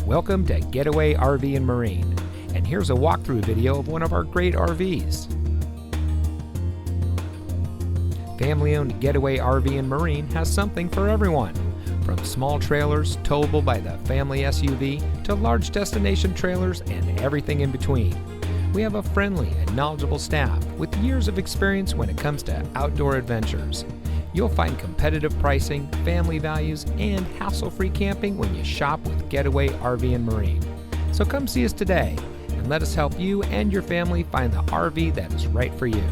Welcome to Getaway RV and Marine, and here's a walkthrough video of one of our great RVs. Family-owned Getaway RV and Marine has something for everyone, from small trailers towable by the family SUV to large destination trailers and everything in between. We have a friendly and knowledgeable staff with years of experience when it comes to outdoor adventures. You'll find competitive pricing, family values, and hassle-free camping when you shop with Getaway RV and Marine. So come see us today and let us help you and your family find the RV that is right for you.